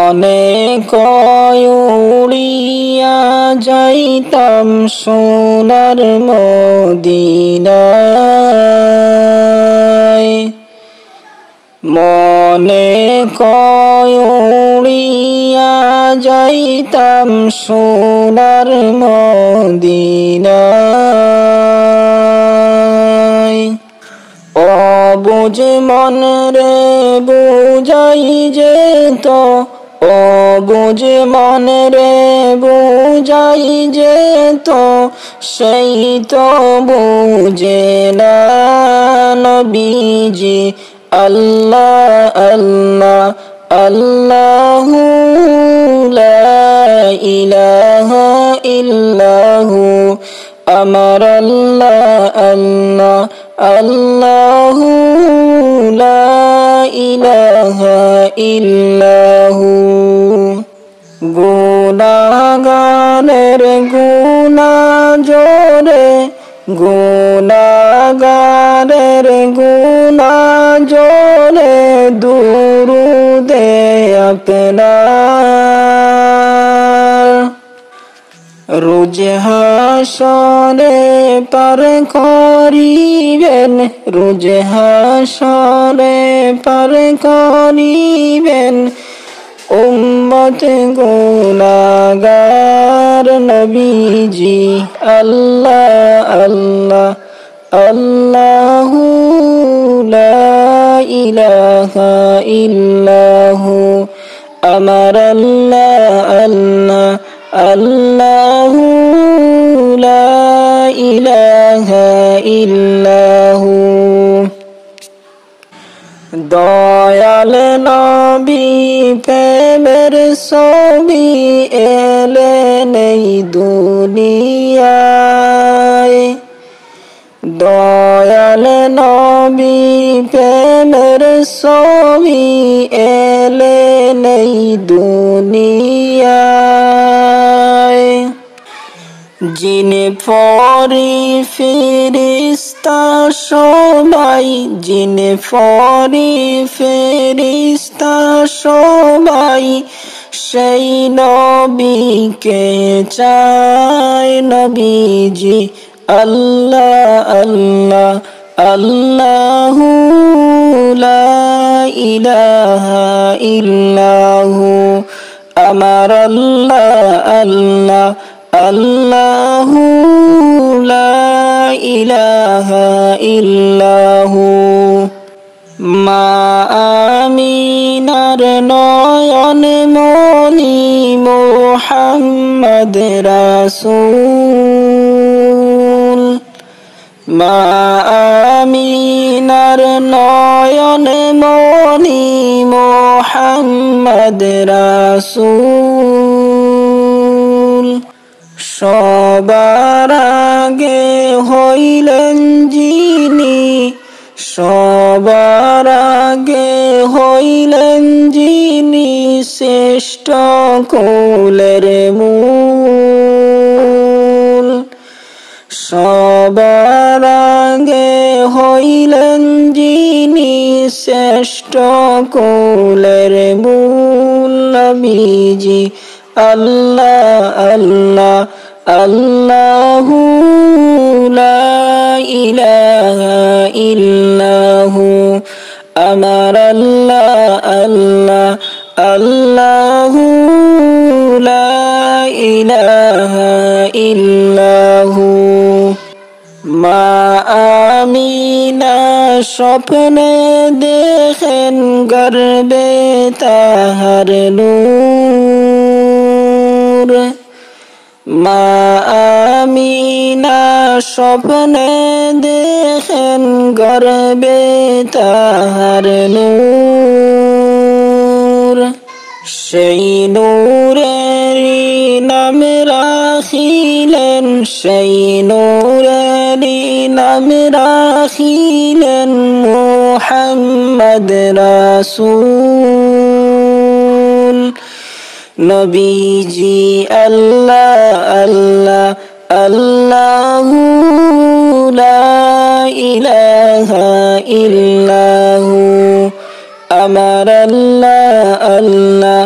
মনে কয় উড়িয়া যাইতাম সোনার মদিনায়, মনে কয় উড়িয়া যাইতাম সোনার মদিনায়। অবুঝ মন রে বুঝাই যেত, অবুঝ মন রে বুঝাই যেত, সেই তো বুঝে না নবীজি। আল্লাহ আল্লাহ আল্লাহু লা ইলাহা ইল্লাহু, আমার আল্লাহ আল্লাহ আল্লাহু লা ইলাহা ইল্লাহু। গুনাহগারের গুনাহ জোরে, গুনাহগারের গুনাহ জোরে, দুরুদে আপনার। রোজ হাসরে পার করিবেন, রোজ হাসরে পার করিবেন, উম্মত গুনাহগার নবীজি। আল্লাহ আল্লাহ আল্লাহু লা ইলাহা ইল্লাহু, আমার আল্লাহ আল্লাহ আল্লাহু লা ইলাহা ইল্লাহু। দয়াল নবী প্রেমের ছবি এলেন এই দুনিয়ায়, দয়াল নবী প্রেমের ছবি এলেন এই দুনিয়ায়। জিনে পরি ফেরেশতা সবাই, জিনে পরি ফেরেশতা সবাই, সেই নবীকে চায় নবীজি। আল্লাহ আল্লাহ আল্লাহু লা ইলাহা ইল্লাহু, আমার আল্লাহ আল্লাহ আল্লাহু লা ইলাহা ইল্লাহু। মা আমিনার নয়ন মনি মুহাম্মদ রাসূল, মা আমিনার নয়ন মনি মুহাম্মদ রাসূল। সবার আগে হইলেন যিনি, সবার আগে হইলেন যিনি, শ্রেষ্ঠ কুলের মূল। সবার আগে হইলেন যিনি, শ্রেষ্ঠ কুলের মূল নবীজি। আল্লাহ আল্লাহ আল্লাহু লা ইলাহা ইল্লাহু, আমার আল্লাহ আল্লাহ আল্লাহু লা ইলাহা ইল্লাহু। মা আমিনা স্বপ্নে দেখেন গর্বে তাহার নূর, মা আমিনা স্বপ্নে দেখেন গর্বে তাহার নূর। সেই নূরেরই নাম রাখিলেন, সেই নূরেরই নাম রাখিলেন মুহাম্মদ রাসূল নবীজি। আল্লাহ আল্লাহ আল্লাহু লা ইলাহা ইল্লাহু, আমার আল্লাহ আল্লাহ